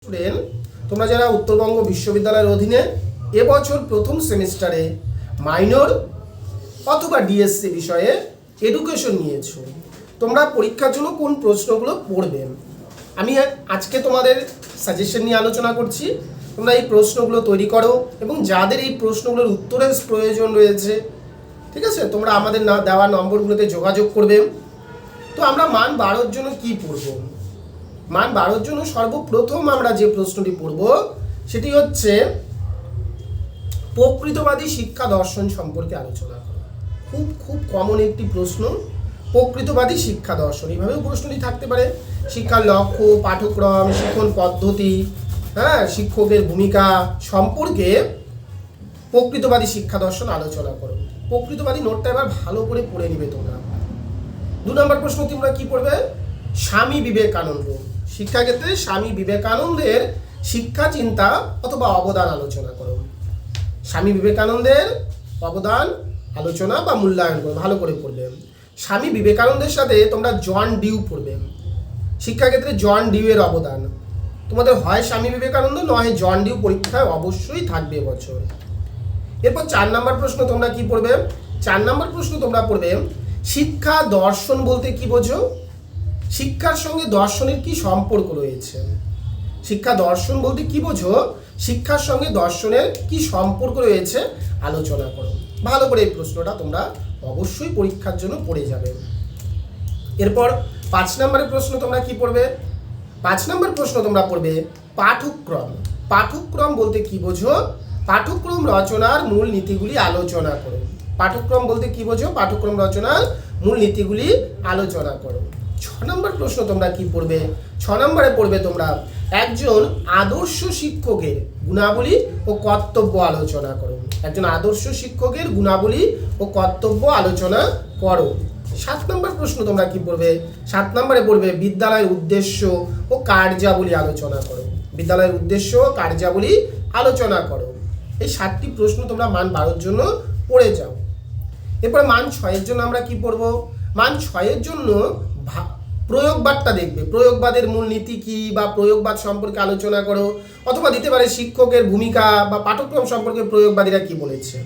Student, তোমরা যারা উত্তরবঙ্গ বিশ্ববিদ্যালয়ের অধীনে এবছর প্রথম সেমিস্টারে মাইনর অথবা ডিএসসি বিষয়ে এডুকেশন নিয়েছো, তোমরা পরীক্ষার জন্য কোন প্রশ্নগুলো পড়বে আমি আজকে তোমাদের সাজেশন নিয়ে আলোচনা করছি। তোমরা এই প্রশ্নগুলো তৈরি করো এবং যাদের এই প্রশ্নগুলোর উত্তরের প্রয়োজন রয়েছে, ঠিক আছে, তোমরা আমাদের দেওয়া নম্বরগুলোতে যোগাযোগ করবে। তো আমরা মান 12 জন্য কি পড়ব? মান 12 জন্য সর্বপ্রথম আমরা যে প্রশ্নটি পড়ব সেটি হচ্ছে প্রকৃতবাদী শিক্ষা দর্শন সম্পর্কে আলোচনা করা। খুব কমন একটি প্রশ্ন, প্রকৃতবাদী শিক্ষা দর্শন। এইভাবেও প্রশ্নটি থাকতে পারে। শিক্ষার লক্ষ্য, পাঠ্যক্রম, শিক্ষণ পদ্ধতি, শিক্ষকের ভূমিকা সম্পর্কে প্রকৃতবাদী শিক্ষা দর্শন আলোচনা করো। প্রকৃতবাদী নোটটা এবার ভালো করে পড়ে নিবে তোমরা। 2 নম্বর প্রশ্ন তোমরা কি পড়বে? স্বামী বিবেকানন্দ। শিক্ষাক্ষেত্রে স্বামী বিবেকানন্দের শিক্ষা চিন্তা অথবা অবদান আলোচনা করো। স্বামী বিবেকানন্দের অবদান আলোচনা বা মূল্যায়ন করো, ভালো করে পড়বে। স্বামী বিবেকানন্দের সাথে তোমরা জন ডিউ পড়বে। শিক্ষাক্ষেত্রে জন ডিউ এর অবদান তোমাদের হয় স্বামী বিবেকানন্দ নয় জন ডিউ পরীক্ষায় অবশ্যই থাকবে এবছর। এরপর 4 নম্বর প্রশ্ন তোমরা কি পড়বে? 4 নম্বর প্রশ্ন তোমরা পড়বে শিক্ষা দর্শন বলতে কি বোঝো? শিক্ষার সঙ্গে দর্শনের কি সম্পর্ক রয়েছে? শিক্ষা দর্শন বলতে কি বোঝো? শিক্ষার সঙ্গে দর্শনের কি সম্পর্ক রয়েছে আলোচনা করো। ভালো করে এই প্রশ্নটা তোমরা অবশ্যই পরীক্ষার জন্য পড়ে যাবে। এরপর 5 নম্বরের প্রশ্ন তোমরা কি পড়বে? 5 নম্বর প্রশ্ন তোমরা পড়বে পাঠ্যক্রম। পাঠ্যক্রম বলতে কি বোঝো? পাঠ্যক্রম রচনার মূল নীতিগুলি আলোচনা করো। পাঠ্যক্রম বলতে কি বোঝো? পাঠ্যক্রম রচনার মূল নীতিগুলি আলোচনা করো। 6 নম্বর প্রশ্ন তোমরা কি পড়বে? 6 নম্বরে পড়বে তোমরা একজন আদর্শ শিক্ষকের গুণাবলী ও কর্তব্য আলোচনা করো। একজন আদর্শ শিক্ষকের গুণাবলী ও কর্তব্য আলোচনা করো। 7 নম্বর প্রশ্ন তোমরা কি পড়বে? 7 নম্বরে পড়বে বিদ্যালয়ের উদ্দেশ্য ও কার্যাবলী আলোচনা করো। বিদ্যালয়ের উদ্দেশ্য ও কার্যাবলী আলোচনা করো। এই 7টি প্রশ্ন তোমরা মান 12 জন্য পড়ে যাও। এরপর মান 6 এর জন্য আমরা কি পড়ব? মান 6 এর জন্য প্রয়োগবাদটা দেখবে। প্রয়োগবাদের মূল নীতি কি বা প্রয়োগবাদ সম্পর্কে আলোচনা করো। অথবা দিতে পারে শিক্ষকের ভূমিকা বা পাঠ্যক্রম সম্পর্কে প্রয়োগবাদীরা কি বলেছে।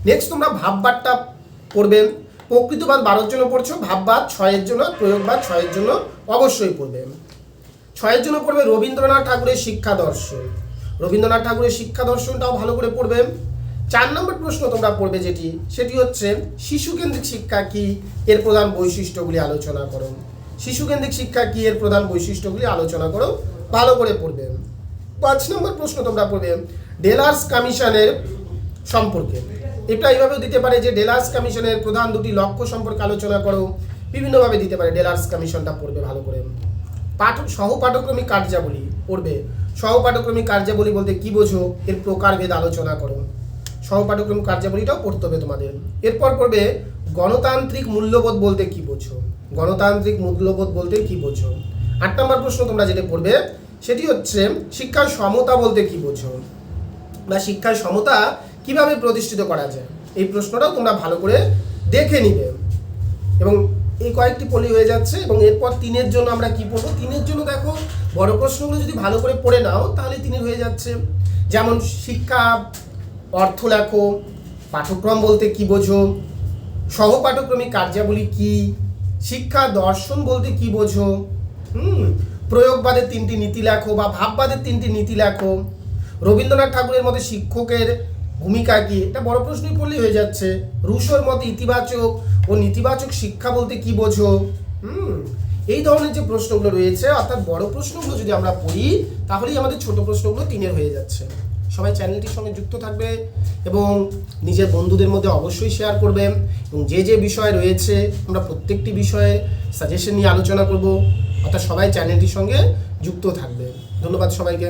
নেক্সট তোমরা ভাববাদটা পড়বে। প্রকৃতবাদ 12 জন্য পড়ছো, ভাববাদ 6 এর জন্য, প্রয়োগবাদ 6 এর জন্য অবশ্যই পড়বে। 6 এর জন্য পড়বে রবীন্দ্রনাথ ঠাকুরের শিক্ষা দর্শন। রবীন্দ্রনাথ ঠাকুরের শিক্ষা দর্শনটাও ভালো করে পড়বে। 4 নম্বর প্রশ্ন তোমরা পড়বে সেটি হচ্ছে শিশুকেন্দ্রিক শিক্ষা কি, এর প্রধান বৈশিষ্ট্যগুলি আলোচনা করো। শিশুকেন্দ্রিক শিক্ষা কি, এর প্রধান বৈশিষ্ট্যগুলি আলোচনা করো, ভালো করে পড়বে। 5 নম্বর প্রশ্ন তোমরা পড়বে ডেলার্স কমিশনের সম্পর্কে। এটা এইভাবে দিতে পারে যে ডেলার্স কমিশনের প্রধান 2টি লক্ষ্য সম্পর্কে আলোচনা করো। বিভিন্নভাবে দিতে পারে। ডেলার্স কমিশনটা পড়বে ভালো করে। সহপাঠক্রমিক কার্যাবলী পড়বে। সহপাঠক্রমিক কার্যাবলী বলতে কি বোঝো, এর প্রকারভেদ আলোচনা করো। সহপাঠক্রমিক কার্যাবলীটাও পড়তে হবে তোমাদের। এরপর পড়বে গণতান্ত্রিক মূল্যবোধ বলতে কি বোঝো। গণতান্ত্রিক মূল্যবোধ বলতে কি বোঝো। 8 নম্বর প্রশ্ন তোমরা যেটা পড়বে সেটি হচ্ছে শিক্ষার সমতা বলতে কি বোঝো, বা শিক্ষার সমতা কিভাবে প্রতিষ্ঠিত করা যায়। এই প্রশ্নটাও তোমরা ভালো করে দেখে নিবে। এবং এই কয়েকটি পড়ি হয়ে যাচ্ছে। এবং এরপর 3 এর জন্য আমরা কি পড়বো? 3 এর জন্য দেখো বড় প্রশ্নগুলো যদি ভালো করে পড়ে নাও তাহলে 3 এর হয়ে যাচ্ছে। যেমন শিক্ষা অর্থ লেখো, পাঠ্যক্রম বলতে কি বোঝো, সহপাঠক্রমিক কার্যাবলী কি, শিক্ষা দর্শন বলতে কি বোঝো, প্রয়োগবাদের 3টি নীতি লেখো বা ভাববাদের 3টি নীতি লেখো, রবীন্দ্রনাথ ঠাকুরের মতে শিক্ষকের ভূমিকা কি। এটা বড় প্রশ্নই পড়লেই হয়ে যাচ্ছে। রুশোর মতে ইতিবাচক ও নেতিবাচক শিক্ষা বলতে কি বোঝো। এই ধরনের যে প্রশ্নগুলো রয়েছে, অর্থাৎ বড় প্রশ্নগুলো যদি আমরা পড়ি তাহলেই আমাদের ছোট প্রশ্নগুলো 3 এর হয়ে যাচ্ছে। সবাই চ্যানেলটির সঙ্গে যুক্ত থাকবে এবং নিজের বন্ধুদের মধ্যে অবশ্যই শেয়ার করবে। এবং যে বিষয় রয়েছে আমরা প্রত্যেকটি বিষয়ে সাজেশন নিয়ে আলোচনা করব। অর্থাৎ সবাই চ্যানেলটির সঙ্গে যুক্ত থাকবে। ধন্যবাদ সবাইকে।